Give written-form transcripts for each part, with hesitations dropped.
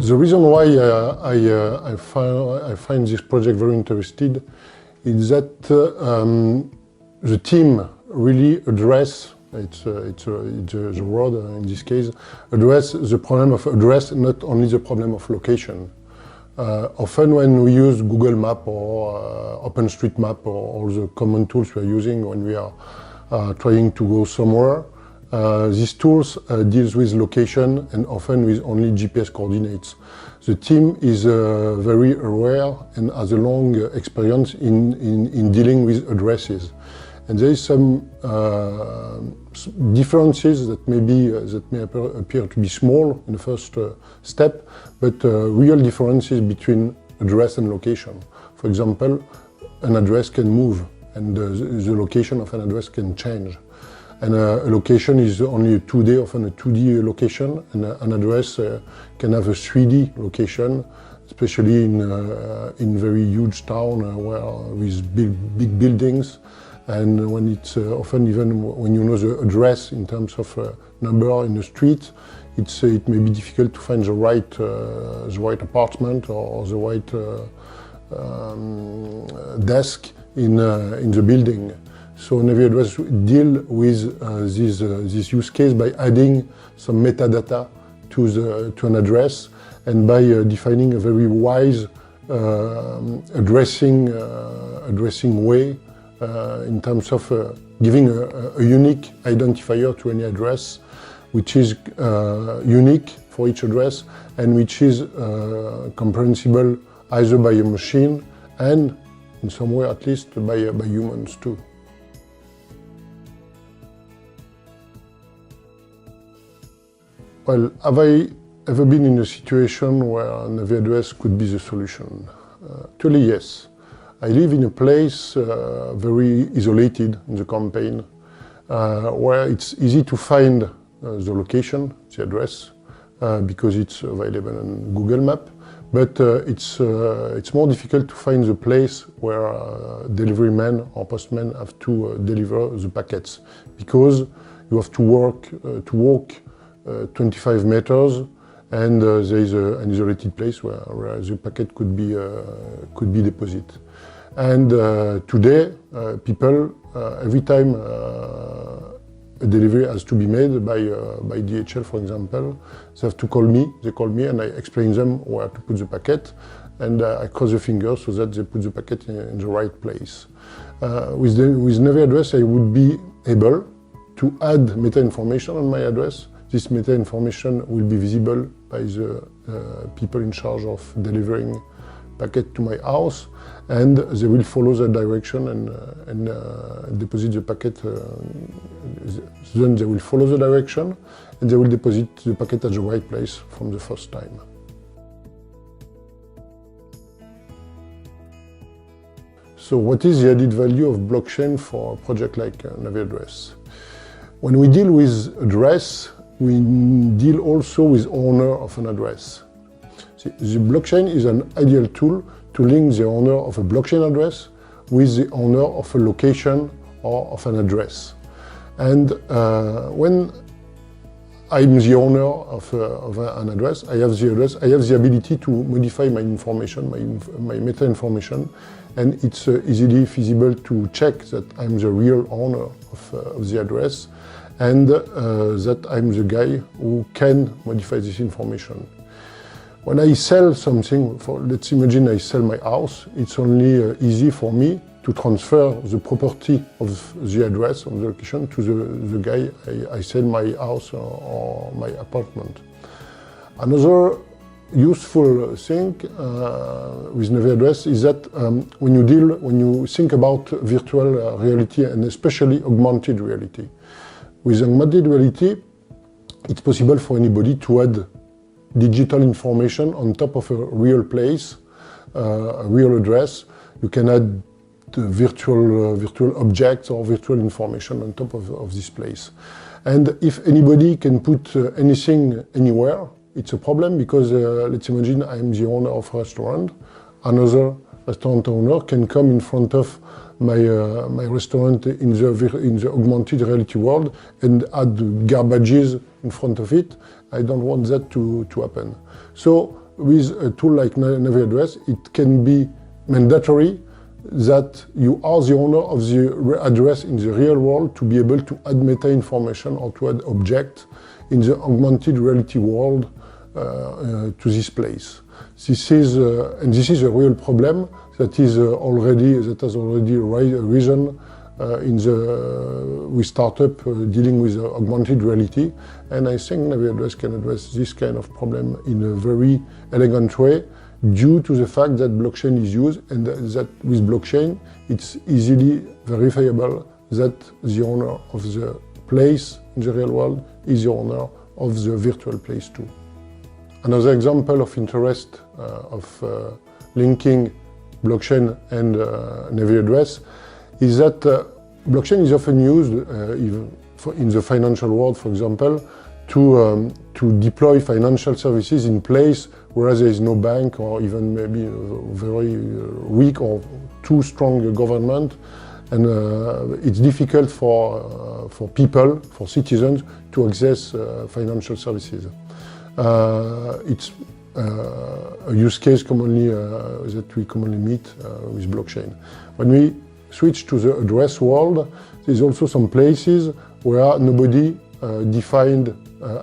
The reason why I find this project very interesting is that the team really address, it's the word in this case, address the problem of address, not only the problem of location. Often when we use Google Map or OpenStreetMap or all the common tools we are using when we are trying to go somewhere, these tools deals with location and often with only GPS coordinates. The team is very aware and has a long experience in dealing with addresses. And there is some differences that may appear to be small in the first step, but real differences between address and location. For example, an address can move and the location of an address can change. And a location is only a 2D, often a 2D location, and an address can have a 3D location, especially in very huge town with big buildings. And when it's often even when you know the address in terms of number in the street, it may be difficult to find the right apartment or the right desk in the building. So Naviaddress deal with this use case by adding some metadata to an address and by defining a very wise addressing way in terms of giving a unique identifier to any address, which is unique for each address and which is comprehensible either by a machine and in some way at least by humans too. Well, have I ever been in a situation where Naviaddress could be the solution? Actually, yes. I live in a place very isolated in the campaign, where it's easy to find the location, the address, because it's available on Google Map. But it's more difficult to find the place where delivery men or postmen have to deliver the packets, because you have to walk 25 meters, and there is an isolated place where the packet could be deposited. And today, people, every time a delivery has to be made by DHL, for example, they have to call me. They call me, and I explain them where to put the packet, and I cross the fingers so that they put the packet in the right place. With Naviaddress, I would be able to add meta information on my address. This meta information will be visible by the people in charge of delivering packet to my house, and they will follow the direction and deposit the packet. Then they will follow the direction and they will deposit the packet at the right place from the first time. So what is the added value of blockchain for a project like Naviaddress? When we deal with address, we deal also with owner of an address. The blockchain is an ideal tool to link the owner of a blockchain address with the owner of a location or of an address. And when I'm the owner of an address, I have the ability to modify my information, my meta information, and it's easily feasible to check that I'm the real owner of the address, and that I'm the guy who can modify this information. When I sell something, let's imagine I sell my house, it's only easy for me to transfer the property of the address, of the location, to the guy I sell my house or my apartment. Another useful thing with Naviaddress is that when you think about virtual reality and especially augmented reality. With augmented reality, it's possible for anybody to add digital information on top of a real place, a real address. You can add virtual objects or virtual information on top of this place. And if anybody can put anything anywhere, it's a problem, because let's imagine I'm the owner of a restaurant. Another restaurant owner can come in front of my restaurant in the augmented reality world and add garbages in front of it. I don't want that to happen. So with a tool like Naviaddress, it can be mandatory that you are the owner of the address in the real world to be able to add meta information or to add object in the augmented reality world to this place. This is a real problem that has already risen with startup dealing with augmented reality, and I think Naviaddress can address this kind of problem in a very elegant way due to the fact that blockchain is used, and that with blockchain it's easily verifiable that the owner of the place in the real world is the owner of the virtual place too. Another example of interest of linking blockchain and Naviaddress is that blockchain is often used even in the financial world, for example, to deploy financial services in place where there is no bank or even maybe a very weak or too strong government, and it's difficult for people, for citizens, to access financial services. It's a use case that we commonly meet with blockchain. When we switch to the address world, there's also some places where nobody defined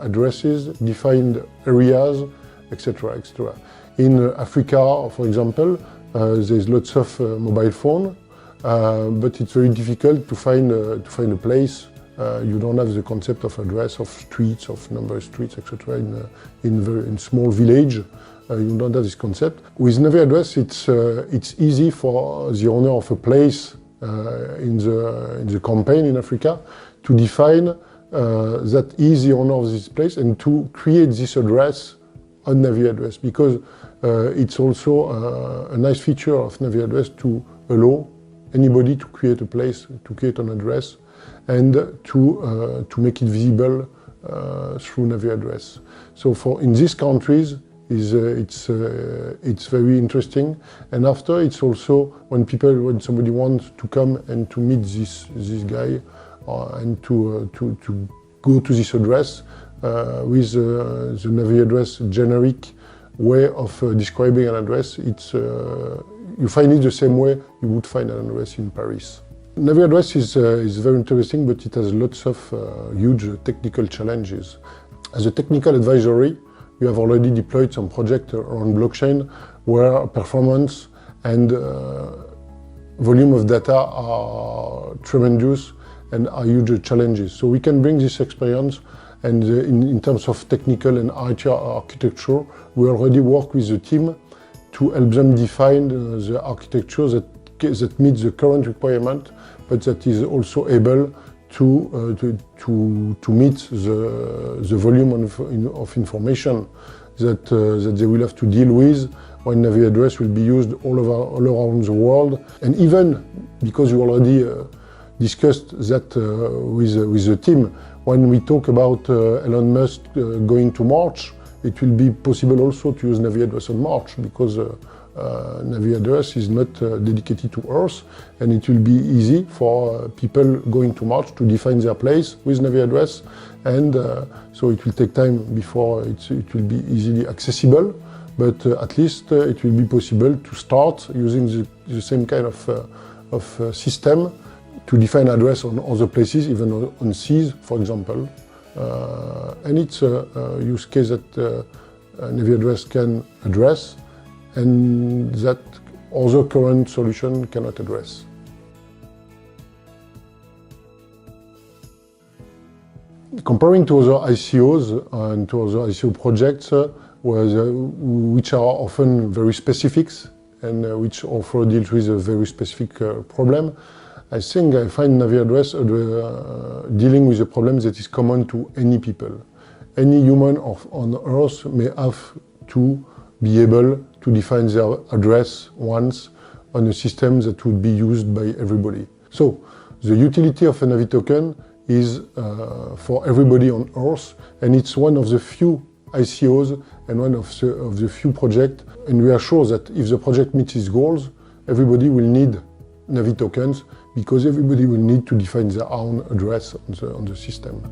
addresses, defined areas, etc., etc. In Africa, for example, there's lots of mobile phone, but it's very difficult to find a place. You don't have the concept of address, of streets, of number of streets, etc. In small village, you don't have this concept. With Naviaddress, it's easy for the owner of a place in the campaign in Africa to define that is the owner of this place and to create this address on Naviaddress, because it's also a nice feature of Naviaddress to allow anybody to create a place, to create an address, and to make it visible through Naviaddress. So in these countries, it's very interesting. And after, it's also when somebody wants to come and to meet this guy and to go to this address with the Naviaddress generic way of describing an address, you find it the same way you would find an address in Paris. Naviaddress is very interesting, but it has lots of huge technical challenges. As a technical advisory, we have already deployed some projects around blockchain where performance and volume of data are tremendous and are huge challenges. So we can bring this experience, and in terms of technical and IT architecture, we already work with the team to help them define the architecture that meets the current requirement, but that is also able to meet the volume of information that they will have to deal with when Naviaddress will be used all around the world. And even because you already discussed that with the team, when we talk about Elon Musk going to Mars, it will be possible also to use Naviaddress on Mars, because Naviaddress is not dedicated to Earth, and it will be easy for people going to Mars to define their place with Naviaddress, and so it will take time before it will be easily accessible, but at least it will be possible to start using the same kind of system to define address on other places, even on seas, for example. And it's a use case that Naviaddress can address, and that other current solution cannot address. Comparing to other ICOs and to other ICO projects, which are often very specific and which also deals with a very specific problem, I find Naviaddress dealing with a problem that is common to any people. Any human on Earth may have to be able to define their address once on a system that would be used by everybody. So the utility of a Navi token is for everybody on Earth, and it's one of the few ICOs and one of the few projects, and we are sure that if the project meets its goals, everybody will need Navi tokens, because everybody will need to define their own address on the system.